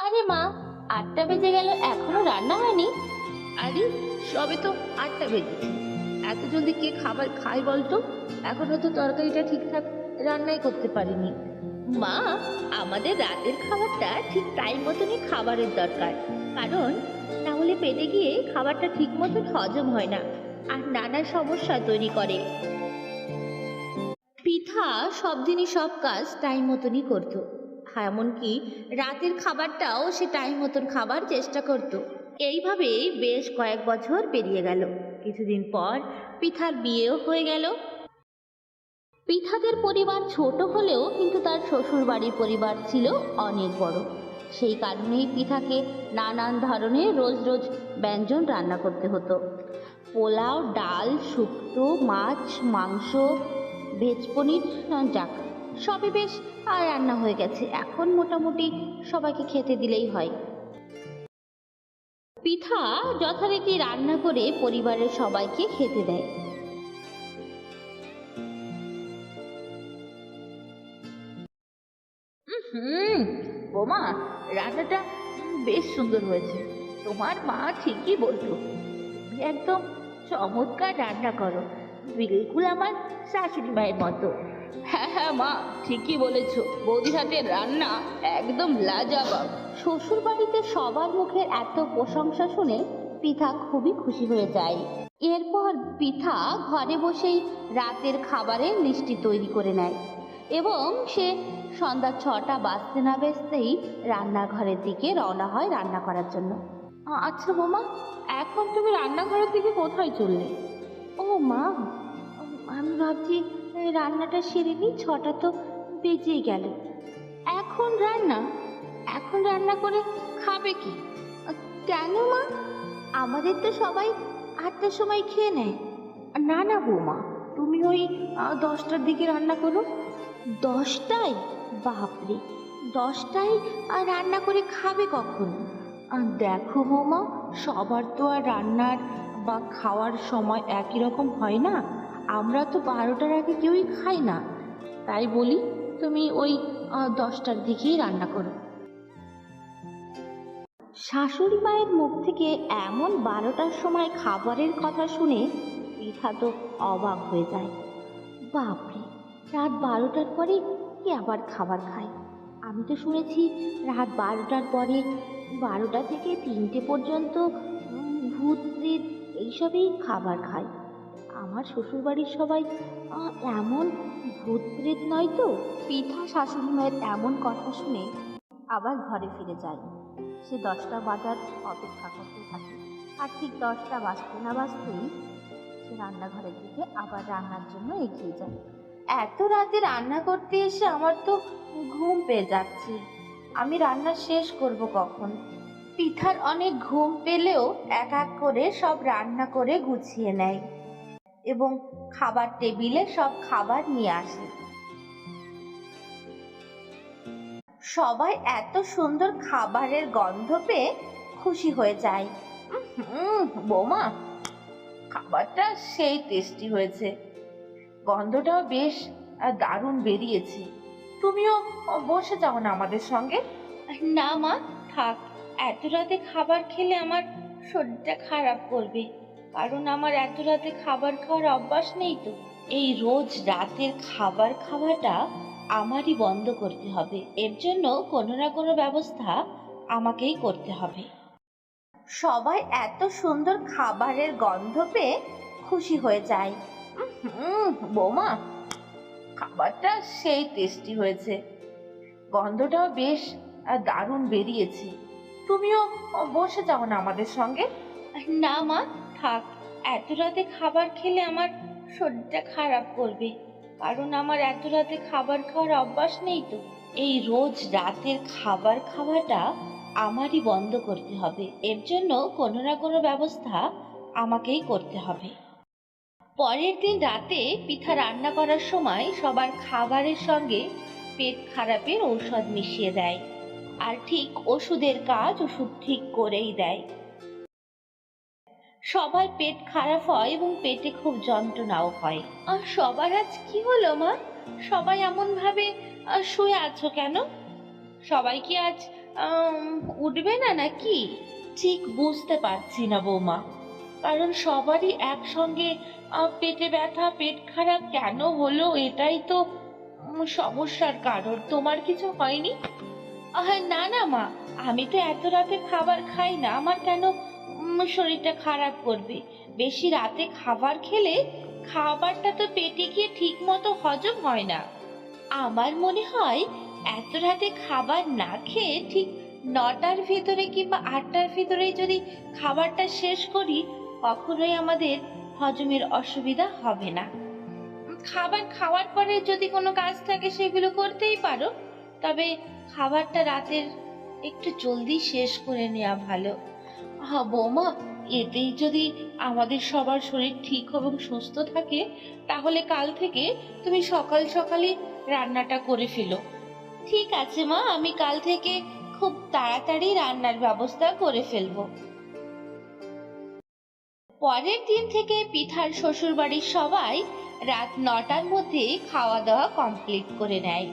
আরে মা, 8টা বেজে গেল, এখনো রান্না হয়নি? আরে সবে তো 8টা বেজেছে। এত জলদি কে খাবার খায় বলতো? এখনো তো তরকারিটা ঠিকঠাক রান্নাই করতে পারিনি। মা, আমাদের রাতের খাবারটা ঠিক টাইম মতনই খাবারের দরকার। কারণ না হলে পেটে গিয়ে খাবারটা ঠিক মতন হজম হয় না, আর নানা সমস্যা তৈরি করে। পিঠা সব দিনই সব কাজ টাইম মতনই করতো। এমনকি রাতের খাবারটাও সে টাইম মতন খাবার চেষ্টা করত। এইভাবেই বেশ কয়েক বছর পেরিয়ে গেল। কিছুদিন পর পিঠার বিয়েও হয়ে গেল। পিঠাদের পরিবার ছোট হলেও কিন্তু তার শ্বশুর বাড়ির পরিবার ছিল অনেক বড়। সেই কারণেই পিঠাকে নানান ধরনের রোজ রোজ ব্যঞ্জন রান্না করতে হতো। পোলাও, ডাল, শুক্তো, মাছ, মাংস, ভেজ পনির, যাক সবই বেশ রান্না হয়ে গেছে। এখন মোটামুটি সবাইকে খেতে দিলেই হয়। পিঠা যথারীতি রান্না করে পরিবারের সবাইকে খেতে দেয়। হুম, বোমা, রান্নাটা বেশ সুন্দর হয়েছে। তোমার মা ঠিকই বলতো, তুমি একদম চমৎকার রান্না করো, বিলকুল আমার শাশুড়ি মায়ের মতো। হ্যাঁ হ্যাঁ মা, ঠিকই বলেছো, বৌদির হাতের রান্না একদম লাজবাব। শ্বশুর বাড়িতে সবার মুখের এত প্রশংসা শুনে পিঠা খুবই খুশি হয়ে যায়। এরপর পিঠা ঘরে বসেই রাতের খাবারের লিস্টি তৈরি করে নেয় এবং সে সন্ধ্যা 6টা বাজতে না বাজতেই রান্নাঘরের দিকে রওনা হয় রান্না করার জন্য। আচ্ছা বোমা, এখন তুমি রান্নাঘরের দিকে কোথায় চললে? ও মা, আমি ভাবছি রান্নাটা সেরে নিই, 6টা তো বেজেই গেল। এখন রান্না? এখন রান্না করে খাবে কি? কেন মা, আমাদের তো সবাই 8টার সময় খেয়ে নেয়। না না বৌমা, তুমি ওই 10টার দিকে রান্না করো। 10টায়? বাপরে, 10টায় রান্না করে খাবে কখন? দেখো বৌমা, সবার তো আর রান্নার বা খাওয়ার সময় একই রকম হয় না। আমরা তো 12টার আগে কেউই খাই না। তাই বলি তুমি ওই 10টার দিকেই রান্না করো। শাশুড়ি মায়ের মুখ থেকে এমন 12টার সময় খাবারের কথা শুনে পিঠা তো অবাক হয়ে যায়। বাপরে, রাত 12টার পরে কে আবার খাবার খায়? আমি তো শুনেছি রাত 12টার পরে 12টা থেকে 3টে পর্যন্ত ভূত প্রেত এইসবই খাবার খায়। আমার শ্বশুরবাড়ির সবাই এমন ভূত প্রেত নয় তো? পিঠা শাশুড়ি মায়ের এমন কথা শুনে আবার ঘরে ফিরে যায়। সে 10টা বাজার অপেক্ষা করতে থাকে, আর ঠিক 10টা বাজতে না বাজতেই সে রান্নাঘরের দিকে আবার রান্নার জন্য এগিয়ে যায়। এত রাতে রান্না করতে এসে আমার তো ঘুম পেয়ে যাচ্ছে, আমি রান্না শেষ করব কখন? পিঠার অনেক ঘুম পেলেও এক এক করে সব রান্না করে গুছিয়ে নেয় এবং খাবার টেবিলে সব খাবার নিয়ে আসে। সবাই এত সুন্দর খাবারের গন্ধ পেয়ে খুশি হয়ে যায়। বৌমা, খাবারটা সেই টেস্টি হয়েছে, গন্ধটাও বেশ দারুণ বেরিয়েছে। তুমিও বসে যাও না আমাদের সঙ্গে। না মা, থাক, এত রাতে খাবার খেলে আমার শরীরটা খারাপ করবে, কারণ আমার এত রাতে খাবার খাওয়ার অভ্যাস নেই তো। এই রোজ রাতের খাবার খাওয়াটা আমারই বন্ধ করতে হবে, এর জন্য কোনো না কোনো ব্যবস্থা আমাকেই করতে হবে। সবাই এত সুন্দর খাবারের গন্ধ পেয়ে খুশি হয়ে যায়। বৌমা, খাবারটা সেই টেস্টি হয়েছে, গন্ধটাও বেশ দারুণ বেরিয়েছে। তুমিও বসে যাও না আমাদের সঙ্গে। না মা, থাক, এত রাতে খাবার খেলে আমার শরীরটা খারাপ করবে, কারণ আমার এত রাতে খাবার খাওয়ার অভ্যাস নেই তো। এই রোজ রাতের খাবার খাওয়াটা আমারই বন্ধ করতে হবে, এর জন্য কোনো না কোনো ব্যবস্থা আমাকেই করতে হবে। পরের দিন রাতে পিঠা রান্না করার সময় সবার খাবারের সঙ্গে পেট খারাপের ঔষধ মিশিয়ে দেয়, আর ঠিক ওষুধের কাজ ওষুধ ঠিক করেই দেয়। সবার পেট খারাপ হয় এবং পেটে খুব যন্ত্রণাও হয়। আর সবার আজ কি হলো মা? সবাই এমন ভাবে শুয়ে আছো কেন? সবাই কি আজ উঠবে না নাকি? ঠিক বুঝতে পারছি না বৌমা, কারণ সবারই একসঙ্গে পেটে ব্যথা, পেট খারাপ কেন হলো এটাই তো সমস্যার কারণ। তোমার কিছু হয়নি? না না মা, আমি তো এত রাতে খাবার খাই না, আমার কেন শরীরটা খারাপ করবে? বেশি রাতে খাবার খেলে খাবারটা তো পেটে গিয়ে ঠিক মতো হজম হয় না। আমার মনে হয় এত রাতে খাবার না খেয়ে ঠিক 9টার ভিতরে কিংবা 8টার ভিতরেই যদি খাবারটা শেষ করি, কখনোই আমাদের হজমের অসুবিধা হবে না। খাবার খাওয়ার পরে যদি কোনো কাজ থাকে সেগুলো করতেই পারো, তবে খাবারটা রাতের একটু জলদি শেষ করে নেওয়া ভালো। বৌমা, এতেই যদি আমাদের সবার শরীর ঠিক এবং সুস্থ থাকে, তাহলে কাল থেকে তুমি সকাল সকালই রান্নাটা করে ফেলো। ঠিক আছে মা, আমি কাল থেকে খুব তাড়াতাড়ি রান্নার ব্যবস্থা করে ফেলবো। পরের দিন থেকে পিঠার শ্বশুরবাড়ির সবাই রাত 9টার মধ্যে খাওয়া দাওয়া কমপ্লিট করে নেয়।